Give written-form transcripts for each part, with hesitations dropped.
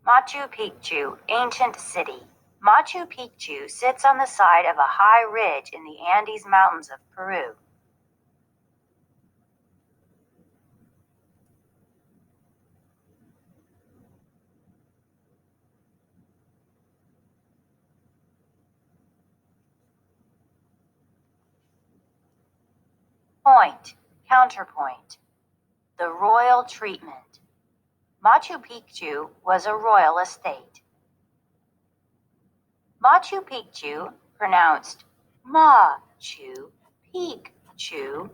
Machu Picchu, ancient city. Machu Picchu sits on the side of a high ridge in the Andes Mountains of Peru. Point, counterpoint. The royal treatment. Machu Picchu was a royal estate. Machu Picchu, pronounced Machu Picchu,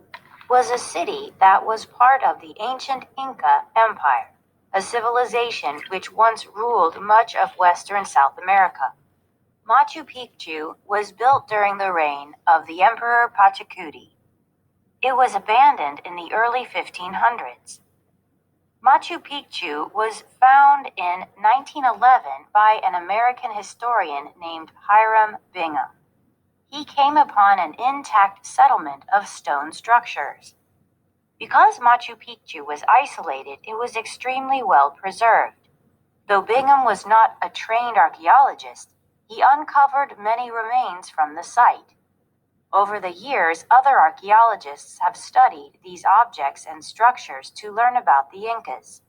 was a city that was part of the ancient Inca Empire, a civilization which once ruled much of Western South America. Machu Picchu was built during the reign of the Emperor Pachacuti. It was abandoned in the early 1500s. Machu Picchu was found in 1911 by an American historian named Hiram Bingham. He came upon an intact settlement of stone structures. Because Machu Picchu was isolated, it was extremely well preserved. Though Bingham was not a trained archaeologist, he uncovered many remains from the site. Over the years, other archaeologists have studied these objects and structures to learn about the Incas.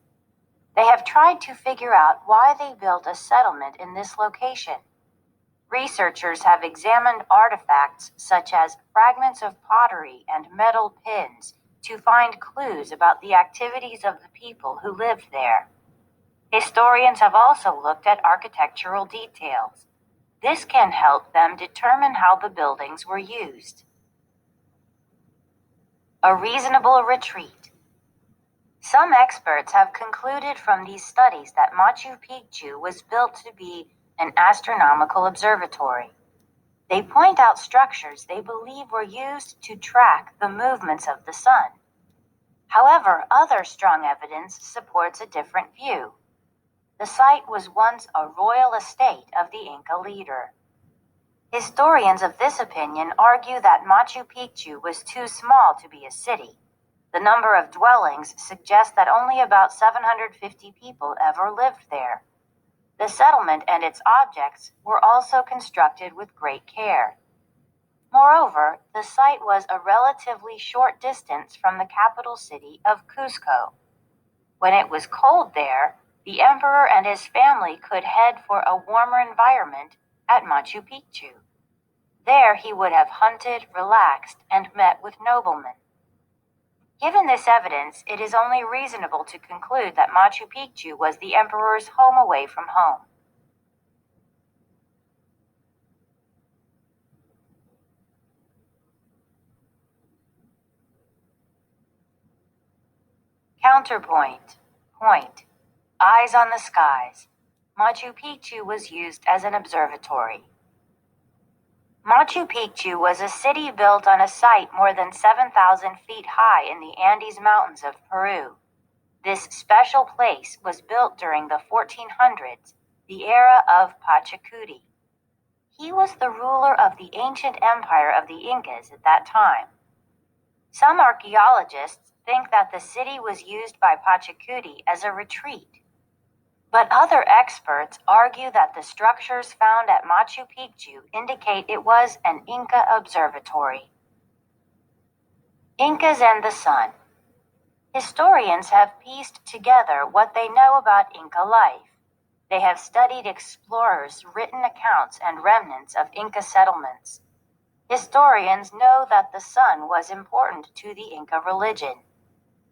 They have tried to figure out why they built a settlement in this location. Researchers have examined artifacts such as fragments of pottery and metal pins to find clues about the activities of the people who lived there. Historians have also looked at architectural details. This can help them determine how the buildings were used. A reasonable retreat. Some experts have concluded from these studies that Machu Picchu was built to be an astronomical observatory. They point out structures they believe were used to track the movements of the sun. However, other strong evidence supports a different view. The site was once a royal estate of the Inca leader. Historians of this opinion argue that Machu Picchu was too small to be a city. The number of dwellings suggests that only about 750 people ever lived there. The settlement and its objects were also constructed with great care. Moreover, the site was a relatively short distance from the capital city of Cusco. When it was cold there, the emperor and his family could head for a warmer environment at Machu Picchu. There he would have hunted, relaxed, and met with noblemen. Given this evidence, it is only reasonable to conclude that Machu Picchu was the emperor's home away from home. Counterpoint. Point. Eyes on the skies. Machu Picchu was used as an observatory. Machu Picchu was a city built on a site more than 7,000 feet high in the Andes Mountains of Peru. This special place was built during the 1400s, the era of Pachacuti. He was the ruler of the ancient empire of the Incas at that time. Some archaeologists think that the city was used by Pachacuti as a retreat. But other experts argue that the structures found at Machu Picchu indicate it was an Inca observatory. Incas and the Sun. Historians have pieced together what they know about Inca life. They have studied explorers' written accounts and remnants of Inca settlements. Historians know that the sun was important to the Inca religion.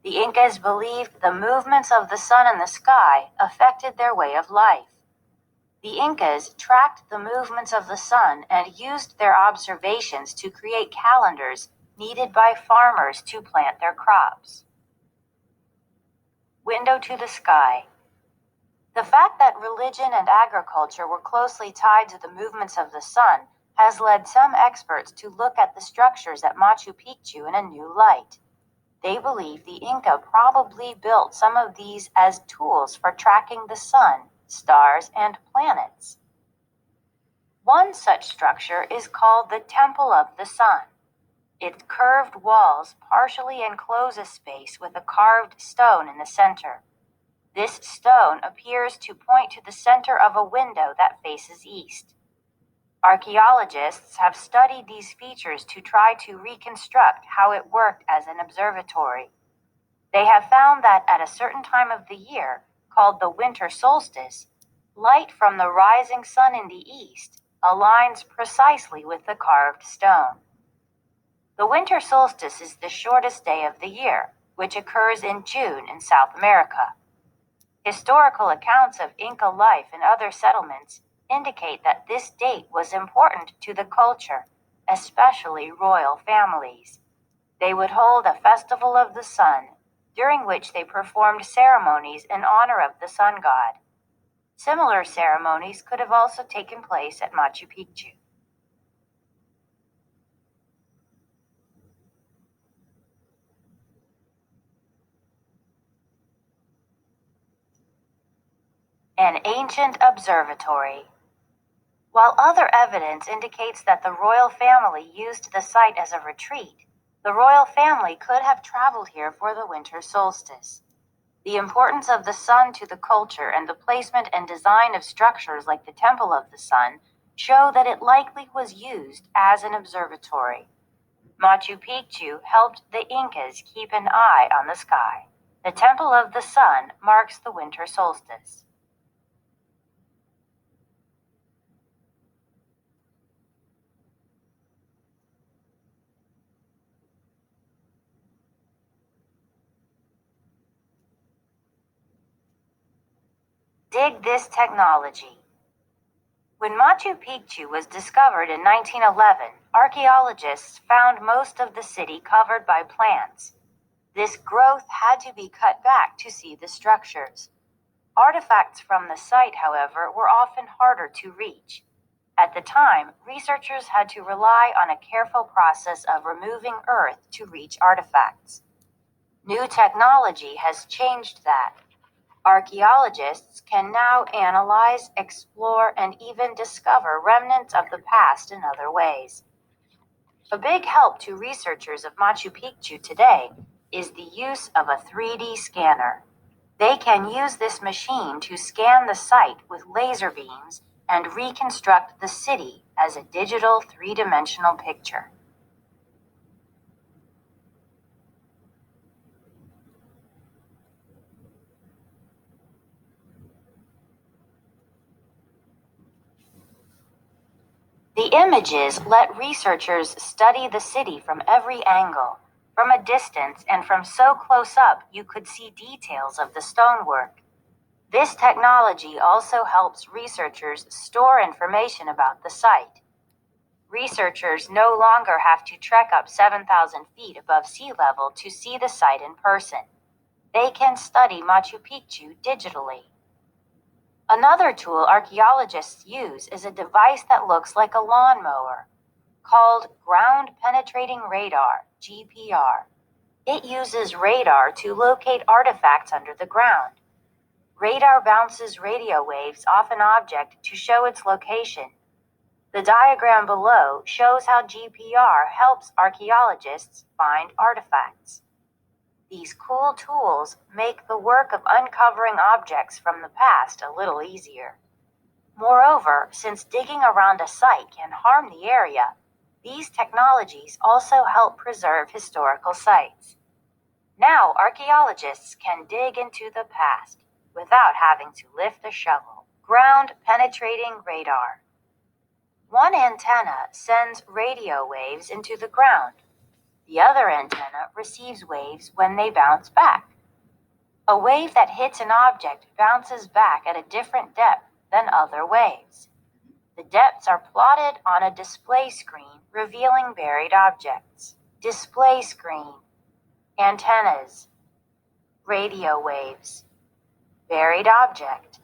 The Incas believed the movements of the sun in the sky affected their way of life. The Incas tracked the movements of the sun and used their observations to create calendars needed by farmers to plant their crops. Window to the sky. The fact that religion and agriculture were closely tied to the movements of the sun has led some experts to look at the structures at Machu Picchu in a new light. They believe the Inca probably built some of these as tools for tracking the sun, stars, and planets. One such structure is called the Temple of the Sun. Its curved walls partially enclose a space with a carved stone in the center. This stone appears to point to the center of a window that faces east. Archaeologists have studied these features to try to reconstruct how it worked as an observatory. They have found that at a certain time of the year, called the winter solstice, light from the rising sun in the east aligns precisely with the carved stone. The winter solstice is the shortest day of the year, which occurs in June in South America. Historical accounts of Inca life in other settlements indicate that this date was important to the culture, especially royal families. They would hold a festival of the sun, during which they performed ceremonies in honor of the sun god. Similar ceremonies could have also taken place at Machu Picchu. An ancient observatory. While other evidence indicates that the royal family used the site as a retreat, the royal family could have traveled here for the winter solstice. The importance of the sun to the culture and the placement and design of structures like the Temple of the Sun show that it likely was used as an observatory. Machu Picchu helped the Incas keep an eye on the sky. The Temple of the Sun marks the winter solstice. Dig this technology. When Machu Picchu was discovered in 1911, archaeologists found most of the city covered by plants. This growth had to be cut back to see the structures. Artifacts from the site, however, were often harder to reach. At the time, researchers had to rely on a careful process of removing earth to reach artifacts. New technology has changed that. Archaeologists can now analyze, explore, and even discover remnants of the past in other ways. A big help to researchers of Machu Picchu today is the use of a 3D scanner. They can use this machine to scan the site with laser beams and reconstruct the city as a digital three-dimensional picture. The images let researchers study the city from every angle, from a distance and from so close up you could see details of the stonework. This technology also helps researchers store information about the site. Researchers no longer have to trek up 7,000 feet above sea level to see the site in person. They can study Machu Picchu digitally. Another tool archaeologists use is a device that looks like a lawnmower, called Ground Penetrating Radar, GPR. It uses radar to locate artifacts under the ground. Radar bounces radio waves off an object to show its location. The diagram below shows how GPR helps archaeologists find artifacts. These cool tools make the work of uncovering objects from the past a little easier. Moreover, since digging around a site can harm the area, these technologies also help preserve historical sites. Now archaeologists can dig into the past without having to lift a shovel. Ground penetrating radar. One antenna sends radio waves into the ground. The other antenna receives waves when they bounce back. A wave that hits an object bounces back at a different depth than other waves. The depths are plotted on a display screen revealing buried objects. Display screen. Antennas. Radio waves. Buried object.